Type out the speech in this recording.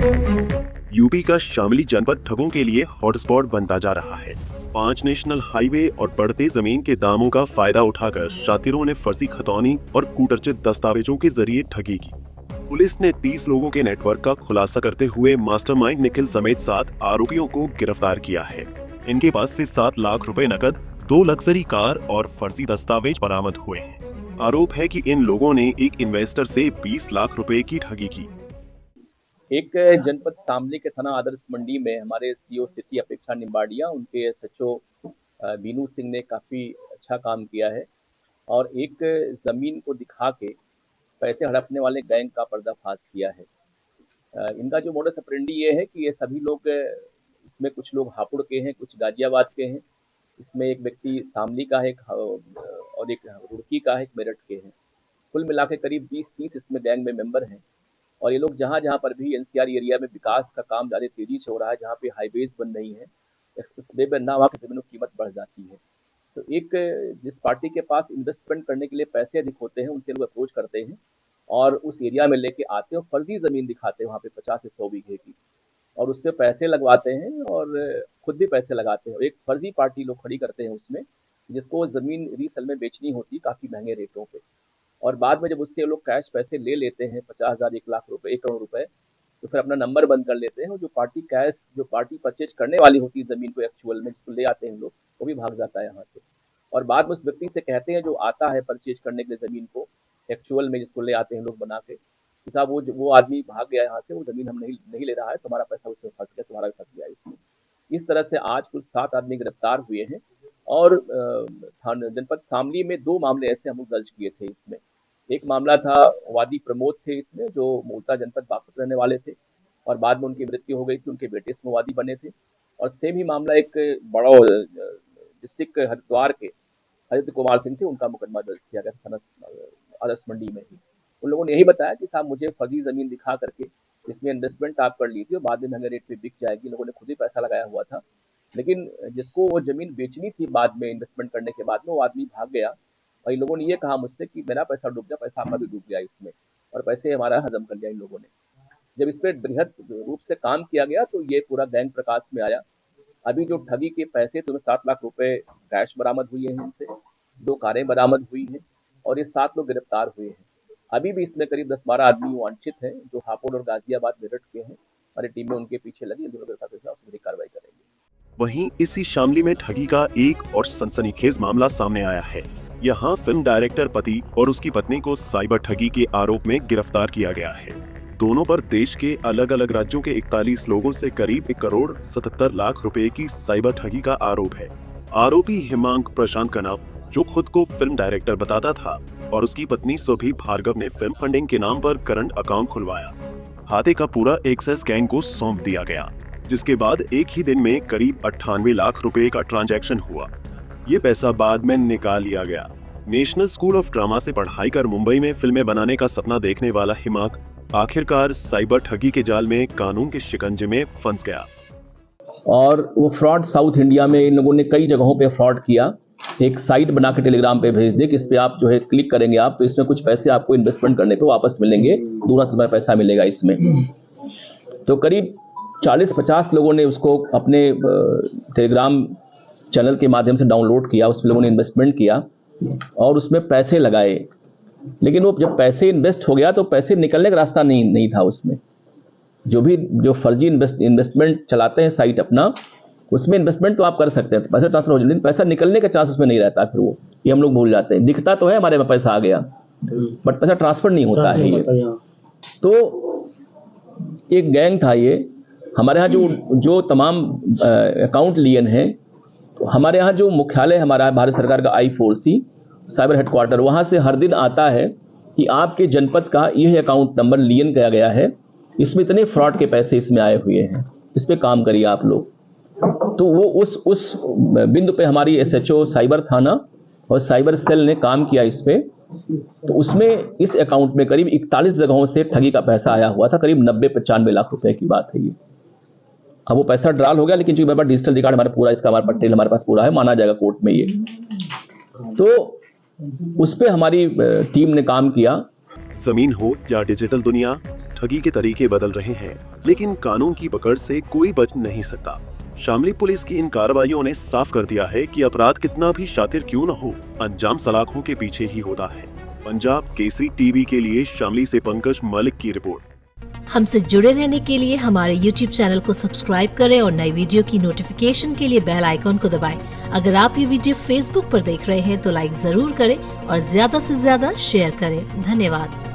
UP का शामली जनपद ठगों के लिए हॉटस्पॉट बनता जा रहा है। 5 नेशनल हाईवे और बढ़ते जमीन के दामों का फायदा उठाकर शातिरों ने फर्जी खतौनी और कूटरचित दस्तावेजों के जरिए ठगी की। पुलिस ने 30 लोगों के नेटवर्क का खुलासा करते हुए मास्टरमाइंड निखिल समेत 7 आरोपियों को गिरफ्तार किया है। इनके पास से 7 लाख रुपए नकद, 2 लग्जरी कार और फर्जी दस्तावेज बरामद हुए हैं। आरोप है कि इन लोगों ने एक इन्वेस्टर से 20 लाख रुपए की ठगी की। एक जनपद शामली के थाना आदर्श मंडी में हमारे सीओ सिटी अपेक्षा निम्बाड़िया, उनके एसएचओ बीनू सिंह ने काफ़ी अच्छा काम किया है और एक ज़मीन को दिखा के पैसे हड़पने वाले गैंग का पर्दाफाश किया है। इनका जो मोडस ऑपरेंडी ये है कि ये सभी लोग, इसमें कुछ लोग हापुड़ के हैं, कुछ गाजियाबाद के हैं, इसमें एक व्यक्ति शामली का है और एक रुड़की का है, एक मेरठ के हैं। कुल मिला के करीब 20-30 इसमें गैंग में मेंबर हैं और ये लोग जहाँ जहाँ पर भी एनसीआर एरिया में विकास का काम ज़्यादा तेज़ी से हो रहा है, जहाँ पे हाईवेज बन रही हैं, एक्सप्रेसवे बनना, वहाँ की ज़मीनों की कीमत बढ़ जाती है। तो एक जिस पार्टी के पास इन्वेस्टमेंट करने के लिए पैसे अधिक होते हैं, उनसे लोग अप्रोच करते हैं और उस एरिया में लेके आते हैं और फर्जी ज़मीन दिखाते हैं वहाँ पे 50 से 100 बीघे की, और उस पर पैसे लगवाते हैं और खुद भी पैसे लगाते हैं। और एक फर्जी पार्टी लोग खड़ी करते हैं उसमें, जिसको ज़मीन रीसेल में बेचनी होती है काफ़ी महंगे रेटों पे, और बाद में जब उससे लोग कैश पैसे ले लेते हैं 50,000, 1 लाख रुपए, 1 करोड़ रुपए, तो फिर अपना नंबर बंद कर लेते हैं और जो पार्टी परचेज करने वाली होती है ज़मीन को एक्चुअल में, जिसको ले आते हैं लोग, वो भी भाग जाता है यहाँ से। और बाद में उस व्यक्ति से कहते हैं जो आता है परचेज करने के लिए ज़मीन को एक्चुअल में, जिसको ले आते हैं लोग बना के, कि साहब वो आदमी भाग गया यहाँ से, वो ज़मीन हम नहीं ले रहा है, तुम्हारा पैसा उसमें फंस गया, तुम्हारा भी फंस गया इसमें। इस तरह से आज कुल 7 आदमी गिरफ्तार हुए हैं और जनपद शामली में 2 मामले ऐसे हम लोग दर्ज किए थे। इसमें एक मामला था, वादी प्रमोद थे इसमें, जो मूलतः जनपद बागपत रहने वाले थे और बाद में उनकी मृत्यु हो गई थी, उनके बेटे इसमें वादी बने थे। और सेम ही मामला एक बड़ा डिस्ट्रिक्ट हरिद्वार के आदित्य कुमार सिंह थे, उनका मुकदमा दर्ज किया गया था थाना आदर्श मंडी में ही। उन लोगों ने यही बताया कि साहब मुझे फर्जी ज़मीन दिखा करके इसमें इन्वेस्टमेंट आप कर लीजिए और बाद में महंगे रेट पे बिक जाएगी। लोगों ने खुद ही पैसा लगाया हुआ था, लेकिन जिसको वो ज़मीन बेचनी थी बाद में इन्वेस्टमेंट करने के बाद में, वो आदमी भाग गया और इन लोगों ने ये कहा मुझसे कि मेरा पैसा डूब गया, पैसा आपका भी डूब गया इसमें, और पैसे हमारा हजम कर लिया इन लोगों ने। जब इस पर बृहद रूप से काम किया गया तो ये पूरा गैंग प्रकाश में आया। अभी जो ठगी के पैसे थे, 7 लाख रुपए कैश बरामद हुई है इनसे, 2 कारें बरामद हुई हैं और ये 7 लोग गिरफ्तार हुए हैं। अभी भी इसमें करीब 10-12 आदमी वांछित हैं जो हापुड़ और गाजियाबाद मेरठ के हैं। हमारी टीमें उनके पीछे लगी, इन दोनों के साथ उसमें कार्रवाई करेंगे। वहीं इसी शामली में ठगी का एक और सनसनीखेज मामला सामने आया है। यहाँ फिल्म डायरेक्टर पति और उसकी पत्नी को साइबर ठगी के आरोप में गिरफ्तार किया गया है। दोनों पर देश के अलग अलग राज्यों के 41 लोगों से करीब 1 करोड़ 77 लाख रुपए की साइबर ठगी का आरोप है। आरोपी हिमांक प्रशांत कनप, जो खुद को फिल्म डायरेक्टर बताता था, और उसकी पत्नी सुभी भार्गव ने फिल्म फंडिंग के नाम पर करंट अकाउंट खुलवाया। खाते का पूरा एक्सेस गैंग को सौंप दिया गया, जिसके बाद एक ही दिन में करीब 98 लाख रुपए का ट्रांजैक्शन हुआ। ये पैसा बाद में निकाल लिया गया। नेशनल स्कूल ऑफ ड्रामा से पढ़ाई कर मुंबई में फिल्में बनाने का सपना देखने वाला हिमांक आखिरकार साइबर ठगी के जाल में कानून के शिकंजे में फंस गया। और वो फ्रॉड साउथ इंडिया में इन लोगों ने कई जगहों पे फ्रॉड किया। एक साइट बना के टेलीग्राम पे भेज दे कि इस पे आप जो है क्लिक करेंगे आप, तो इसमें कुछ पैसे आपको इन्वेस्टमेंट करने पे वापस मिलेंगे, दूसरा तुम्हारा पैसा मिलेगा इसमें। तो करीब 40-50 लोगों ने उसको अपने टेलीग्राम चैनल के माध्यम से डाउनलोड किया, उसमें लोगों ने इन्वेस्टमेंट किया और उसमें पैसे लगाए। लेकिन वो जब पैसे इन्वेस्ट हो गया तो पैसे निकलने का रास्ता नहीं था उसमें। जो फर्जी इन्वेस्टमेंट चलाते हैं साइट अपना, उसमें इन्वेस्टमेंट तो आप कर सकते हैं, पैसा ट्रांसफर हो जाए, लेकिन पैसा निकलने का चांस उसमें नहीं रहता। फिर वो ये हम लोग भूल जाते हैं। दिखता तो है हमारे में पैसा आ गया, बट पैसा ट्रांसफर नहीं होता है ये। तो एक गैंग था ये। हमारे यहाँ जो तमाम अकाउंट लियन है, तो हमारे यहाँ जो मुख्यालय हमारा भारत सरकार का I4C साइबर हेडक्वार्टर, वहाँ से हर दिन आता है कि आपके जनपद का यह अकाउंट नंबर लियन किया गया है, इसमें इतने फ्रॉड के पैसे इसमें आए हुए हैं, इस पर काम करिए आप लोग। तो वो उस बिंदु पे हमारी SHO साइबर थाना और साइबर सेल ने काम किया इस पे। तो उसमें इस अकाउंट में करीब 41 जगहों से ठगी का पैसा आया हुआ था, करीब 90-95 लाख रुपए की बात है ये। अब वो पैसा ड्रॉल हो गया, लेकिन चूंकि मेरे पास डिजिटल रिकॉर्ड हमारा पूरा, इसका हमारा पटेल हमारे पास पूरा है, माना जाएगा कोर्ट में ये। तो उस पे हमारी टीम ने काम किया। जमीन हो या डिजिटल दुनिया, ठगी के तरीके बदल रहे हैं। लेकिन कानून की पकड़ से कोई बच नहीं सकता। शामली पुलिस की इन कार्रवाइयों ने साफ कर दिया है कि अपराध कितना भी शातिर क्यों न हो, अंजाम सलाखों के पीछे ही होता है। पंजाब केसरी टीवी के लिए शामली से पंकज मलिक की रिपोर्ट। हमसे जुड़े रहने के लिए हमारे YouTube चैनल को सब्सक्राइब करें और नई वीडियो की नोटिफिकेशन के लिए बेल आइकॉन को दबाएं। अगर आप ये वीडियो Facebook पर देख रहे हैं तो लाइक जरूर करें और ज्यादा से ज्यादा शेयर करें। धन्यवाद।